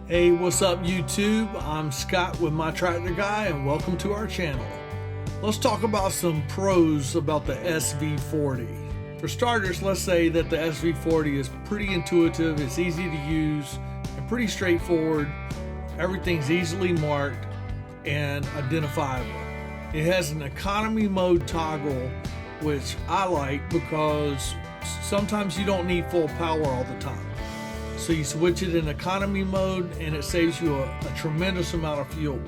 Hey, what's up YouTube? I'm Scott with My Tractor Guy and welcome to our channel. Let's talk about some pros about the SV40. For starters, let's say that the SV40 is pretty intuitive, it's easy to use, and pretty straightforward. Everything's easily marked and identifiable. It has an economy mode toggle, which I like because sometimes you don't need full power all the time. So you switch it in economy mode and it saves you a tremendous amount of fuel,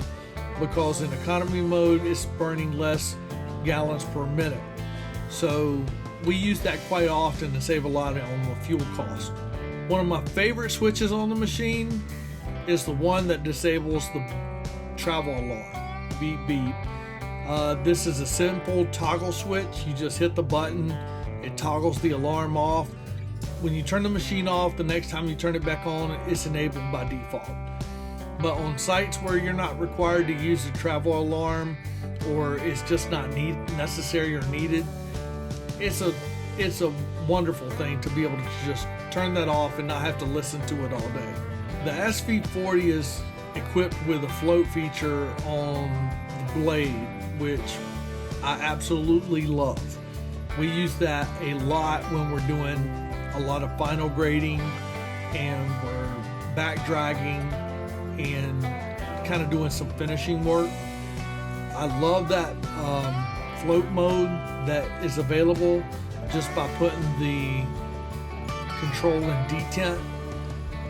because in economy mode it's burning less gallons per minute. So we use that quite often to save a lot on the fuel cost. One of my favorite switches on the machine is the one that disables the travel alarm, beep beep. This is a simple toggle switch. You just hit the button, it toggles the alarm off. When you turn the machine off, the next time you turn it back on, it's enabled by default. But on sites where you're not required to use a travel alarm, or it's just not necessary or needed, it's a wonderful thing to be able to just turn that off and not have to listen to it all day. The SV40 is equipped with a float feature on the blade, which I absolutely love. We use that a lot when we're doing a lot of final grading and we're back dragging and kind of doing some finishing work. I love that float mode that is available just by putting the control in detent,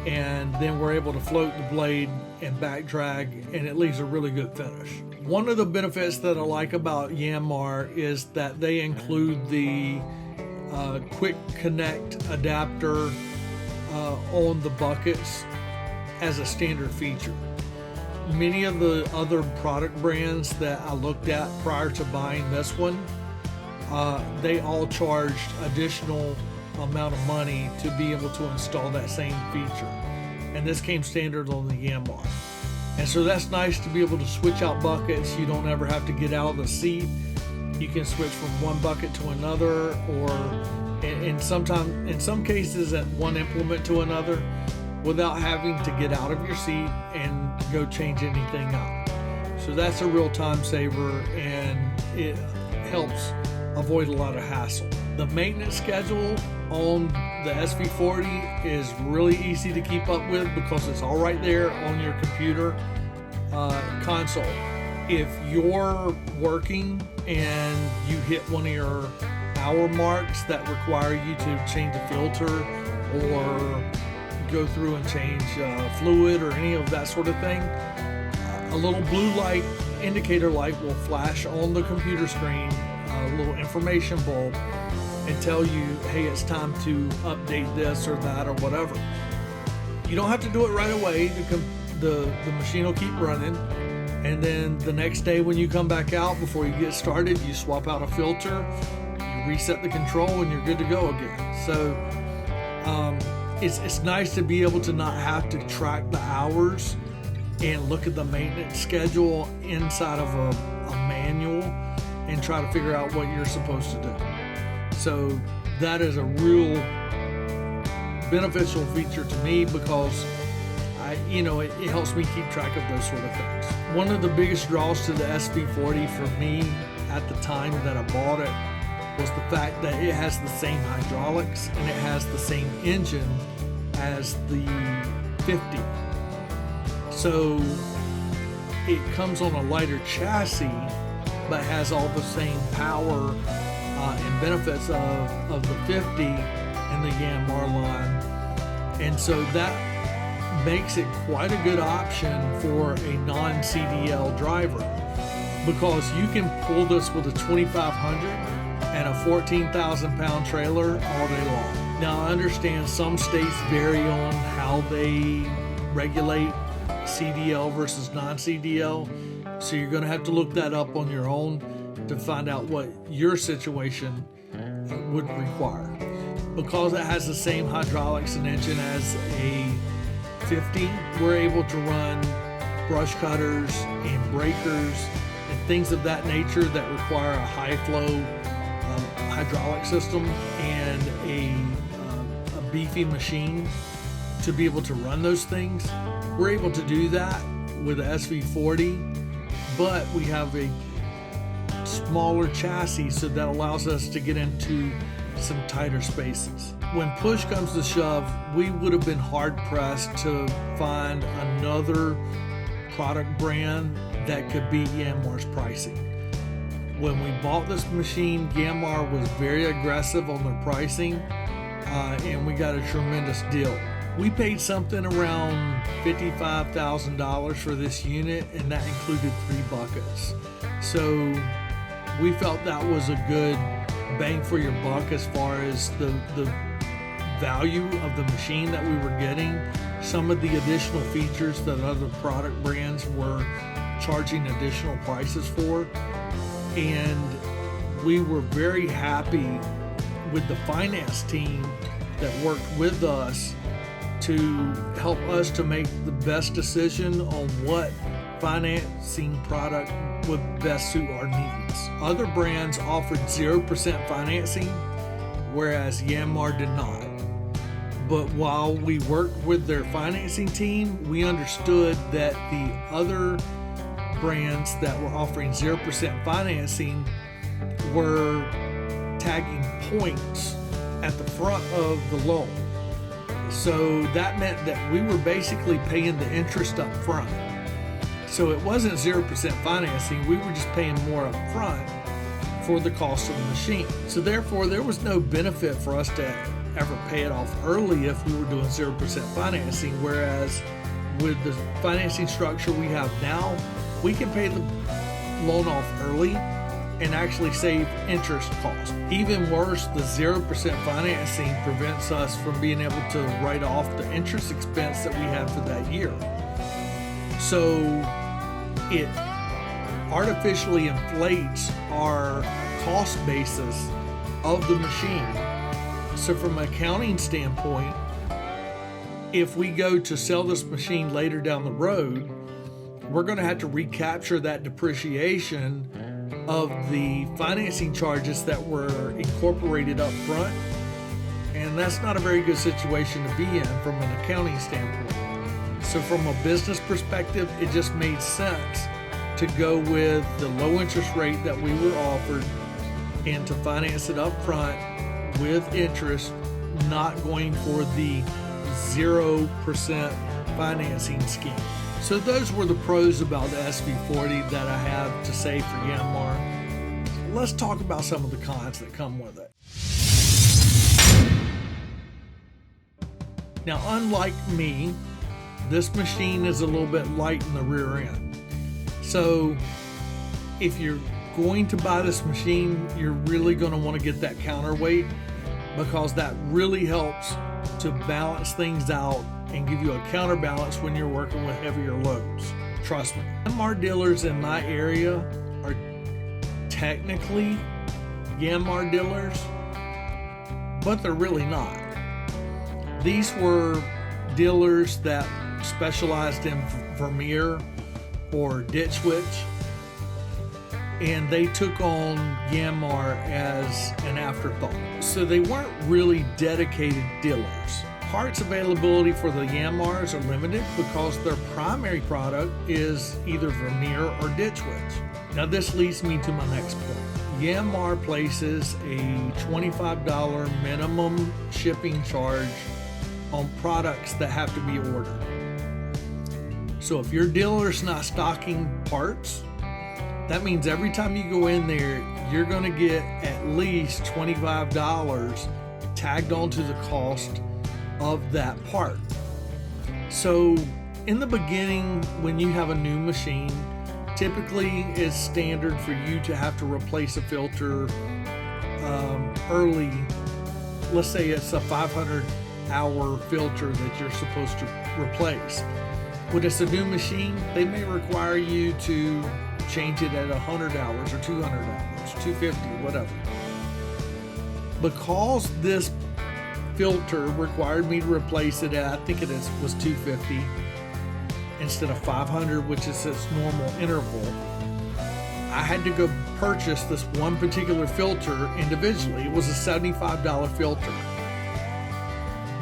and then we're able to float the blade and back drag, and it leaves a really good finish. One of the benefits that I like about Yanmar is that they include the quick connect adapter on the buckets as a standard feature. Many of the other product brands that I looked at prior to buying this one, they all charged additional amount of money to be able to install that same feature, and this came standard on the Yanmar. And so that's nice to be able to switch out buckets. You don't ever have to get out of the seat. You can switch from one bucket to another, or in some cases at one implement to another, without having to get out of your seat and go change anything out. So that's a real time saver, and it helps avoid a lot of hassle. The maintenance schedule on the SV40 is really easy to keep up with because it's all right there on your computer console. If you're working and you hit one of your hour marks that require you to change a filter or go through and change fluid or any of that sort of thing, a little blue light indicator light will flash on the computer screen, a little information bulb, and tell you, hey, it's time to update this or that or whatever. You don't have to do it right away. The machine will keep running, and then the next day when you come back out, before you get started, you swap out a filter, you reset the control, and you're good to go again. So it's nice to be able to not have to track the hours and look at the maintenance schedule inside of a manual and try to figure out what you're supposed to do. So that is a real beneficial feature to me, because it helps me keep track of those sort of things. One of the biggest draws to the SV40 for me at the time that I bought it was the fact that it has the same hydraulics and it has the same engine as the 50. So it comes on a lighter chassis, but has all the same power and benefits of the 50 and the Yanmar line. And so that makes it quite a good option for a non-CDL driver, because you can pull this with a 2500 and a 14,000 pound trailer all day long. Now I understand some states vary on how they regulate CDL versus non-CDL, so you're going to have to look that up on your own to find out what your situation would require. Because it has the same hydraulics and engine as a 50, we're able to run brush cutters and breakers and things of that nature that require a high flow hydraulic system and a beefy machine to be able to run those things. We're able to do that with the SV40, but we have a smaller chassis, so that allows us to get into some tighter spaces. When push comes to shove, we would have been hard pressed to find another product brand that could beat Yanmar's pricing. When we bought this machine, Yanmar was very aggressive on their pricing, and we got a tremendous deal. We paid something around $55,000 for this unit, and that included 3 buckets. So we felt that was a good bang for your buck as far as the value of the machine that we were getting. Some of the additional features that other product brands were charging additional prices for. And we were very happy with the finance team that worked with us to help us to make the best decision on what financing product would best suit our needs. Other brands offered 0% financing, whereas Yanmar did not. But while we worked with their financing team, we understood that the other brands that were offering 0% financing were tagging points at the front of the loan. So that meant that we were basically paying the interest up front. So it wasn't 0% financing, we were just paying more up front for the cost of the machine. So therefore, there was no benefit for us to ever pay it off early if we were doing 0% financing, whereas with the financing structure we have now, we can pay the loan off early and actually save interest costs. Even worse, the 0% financing prevents us from being able to write off the interest expense that we had for that year. So it artificially inflates our cost basis of the machine. So from an accounting standpoint, if we go to sell this machine later down the road, we're going to have to recapture that depreciation of the financing charges that were incorporated up front. And that's not a very good situation to be in from an accounting standpoint. So from a business perspective, it just made sense to go with the low interest rate that we were offered and to finance it up front with interest, not going for the 0% financing scheme. So those were the pros about the SV40 that I have to say for Yanmar. Let's talk about some of the cons that come with it. Now, unlike me, this machine is a little bit light in the rear end. So if you're going to buy this machine, you're really going to want to get that counterweight, because that really helps to balance things out and give you a counterbalance when you're working with heavier loads. Trust me. Yanmar dealers in my area are technically Yanmar dealers, but they're really not. These were dealers that specialized in Vermeer or ditch switch, and they took on Yanmar as an afterthought. So they weren't really dedicated dealers. Parts availability for the Yanmars are limited because their primary product is either Vermeer or ditch switch. Now this leads me to my next point. Yanmar places a $25 minimum shipping charge on products that have to be ordered. So if your dealer's not stocking parts, that means every time you go in there, you're going to get at least $25 tagged onto the cost of that part. So in the beginning, when you have a new machine, typically it's standard for you to have to replace a filter early. Let's say it's a 500-hour filter that you're supposed to replace. When it's a new machine, they may require you to change it at 100 hours or 200 hours, 250, whatever. Because this filter required me to replace it at, I think was 250 instead of 500, which is its normal interval, I had to go purchase this one particular filter individually. It was a $75 filter.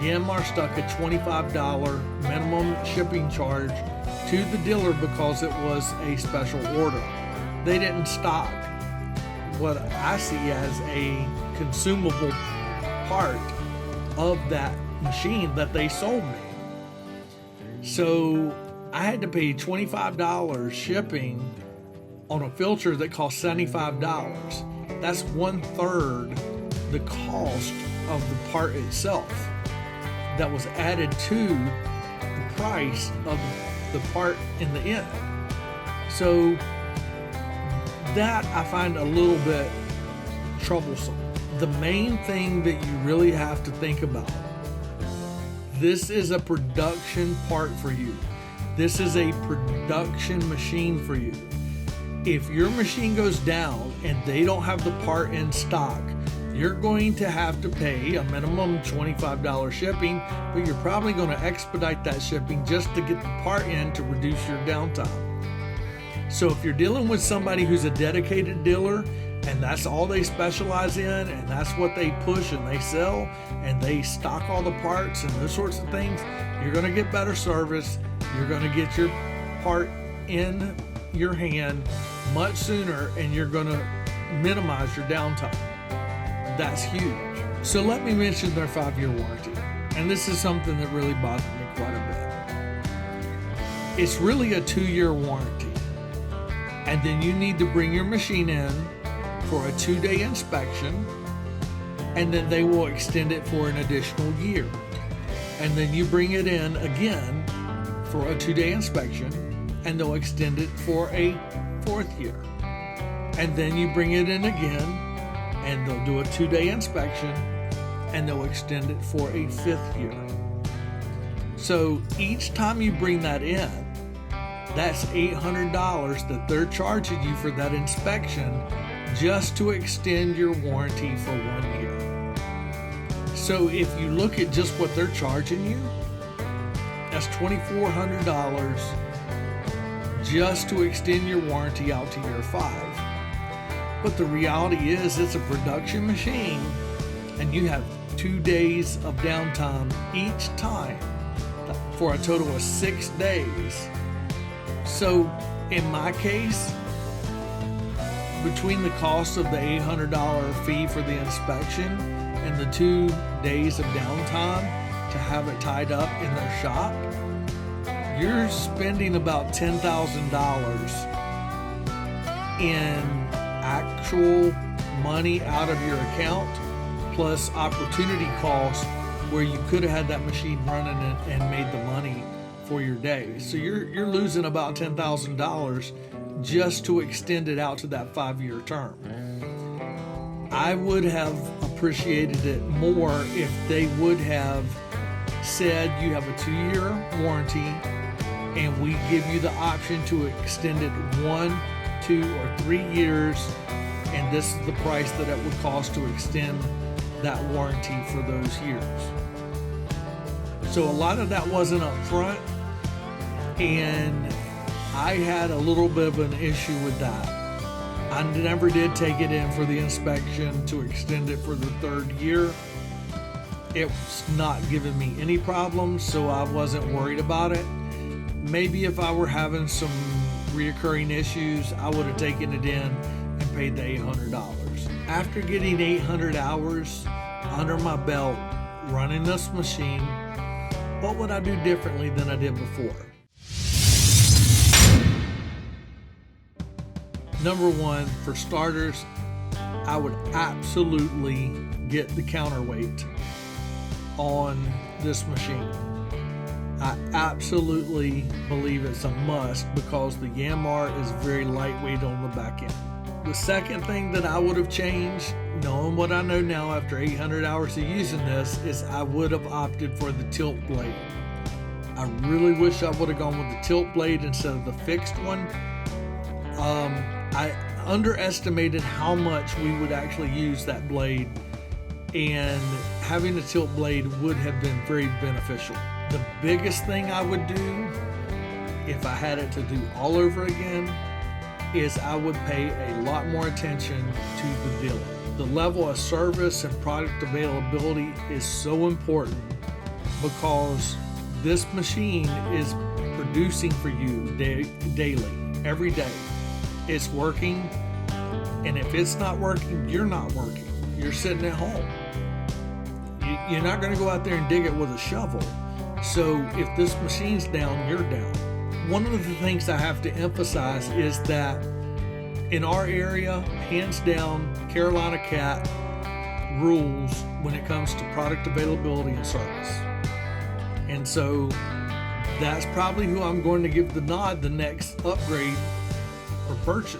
Yanmar stuck a $25 minimum shipping charge to the dealer because it was a special order. They didn't stock what I see as a consumable part of that machine that they sold me. So I had to pay $25 shipping on a filter that cost $75. That's 1/3 the cost of the part itself that was added to the price of the part in the end. So that I find a little bit troublesome. The main thing that you really have to think about, this is a production part for you. This is a production machine for you. If your machine goes down and they don't have the part in stock, you're going to have to pay a minimum $25 shipping, but you're probably going to expedite that shipping just to get the part in to reduce your downtime. So if you're dealing with somebody who's a dedicated dealer and that's all they specialize in and that's what they push and they sell and they stock all the parts and those sorts of things, you're going to get better service. You're going to get your part in your hand much sooner and you're going to minimize your downtime. That's huge. So let me mention their 5-year warranty. And this is something that really bothered me quite a bit. It's really a 2-year warranty. And then you need to bring your machine in for a 2-day inspection, and then they will extend it for an additional year. And then you bring it in again for a 2-day inspection, and they'll extend it for a 4th year. And then you bring it in again, and they'll do a 2-day inspection, and they'll extend it for a 5th year. So each time you bring that in, that's $800 that they're charging you for that inspection just to extend your warranty for 1 year. So if you look at just what they're charging you, that's $2,400 just to extend your warranty out to year 5. But the reality is it's a production machine and you have 2 days of downtime each time for a total of 6 days. So in my case, between the cost of the $800 fee for the inspection and the 2 days of downtime to have it tied up in their shop, you're spending about $10,000 in actual money out of your account, plus opportunity costs where you could have had that machine running and made the money for your day. So you're losing about $10,000 just to extend it out to that 5-year term. I would have appreciated it more if they would have said you have a 2-year warranty and we give you the option to extend it 1, 2, or 3 years, and this is the price that it would cost to extend that warranty for those years. So a lot of that wasn't up front, and I had a little bit of an issue with that. I never did take it in for the inspection to extend it for the 3rd year. It's not giving me any problems, so I wasn't worried about it. Maybe if I were having some reoccurring issues, I would have taken it in and paid the $800. After getting 800 hours under my belt running this machine, what would I do differently than I did before? Number one, for starters, I would absolutely get the counterweight on this machine. I absolutely believe it's a must because the Yanmar is very lightweight on the back end. The second thing that I would have changed, knowing what I know now after 800 hours of using this, is I would have opted for the tilt blade. I really wish I would have gone with the tilt blade instead of the fixed one. I underestimated how much we would actually use that blade, and having a tilt blade would have been very beneficial. The biggest thing I would do if I had it to do all over again is I would pay a lot more attention to the dealer. The level of service and product availability is so important because this machine is producing for you daily, every day. It's working, and if it's not working, you're not working. You're sitting at home. You're not going to go out there and dig it with a shovel. So if this machine's down, you're down. One of the things I have to emphasize is that in our area, hands down, Carolina Cat rules when it comes to product availability and service. And so that's probably who I'm going to give the nod the next upgrade or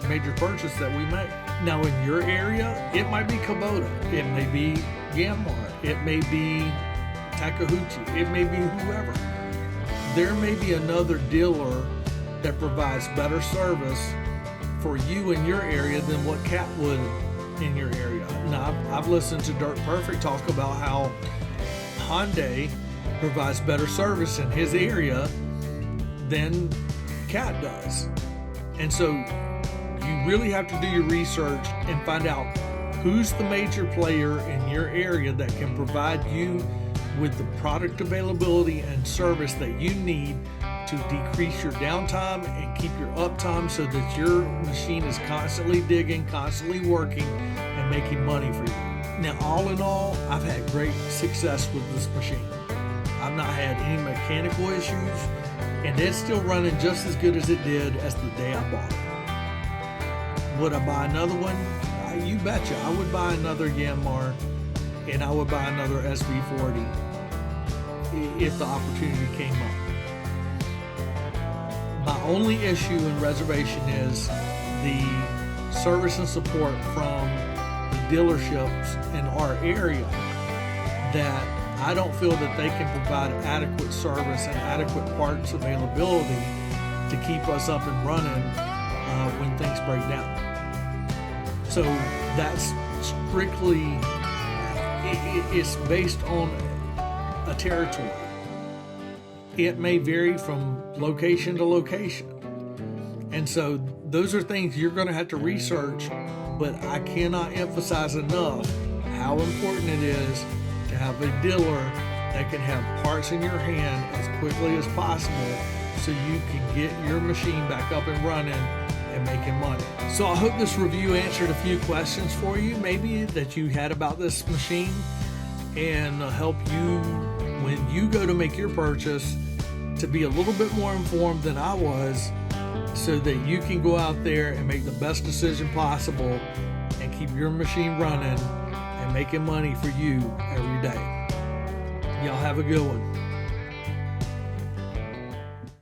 major purchase that we make. Now in your area, it might be Kubota, it may be Yanmar, it may be Takeuchi, it may be whoever. There may be another dealer that provides better service for you in your area than what Cat would in your area. Now I've listened to Dirt Perfect talk about how Hyundai provides better service in his area than Cat does. And so you really have to do your research and find out who's the major player in your area that can provide you with the product availability and service that you need to decrease your downtime and keep your uptime so that your machine is constantly digging, constantly working, and making money for you. Now, all in all, I've had great success with this machine. I've not had any mechanical issues, and it's still running just as good as it did as the day I bought it. Would I buy another one? You betcha. I would buy another Yanmar, and I would buy another SV40 if the opportunity came up. My only issue and reservation is the service and support from the dealerships in our area, that I don't feel that they can provide adequate service and adequate parts availability to keep us up and running when things break down. So that's strictly, it's based on a territory. It may vary from location to location. And so those are things you're going to have to research, but I cannot emphasize enough how important it is to have a dealer that can have parts in your hand as quickly as possible so you can get your machine back up and running and making money. So I hope this review answered a few questions for you, maybe that you had about this machine, and help you when you go to make your purchase to be a little bit more informed than I was, so that you can go out there and make the best decision possible and keep your machine running and making money for you every day. Y'all have a good one.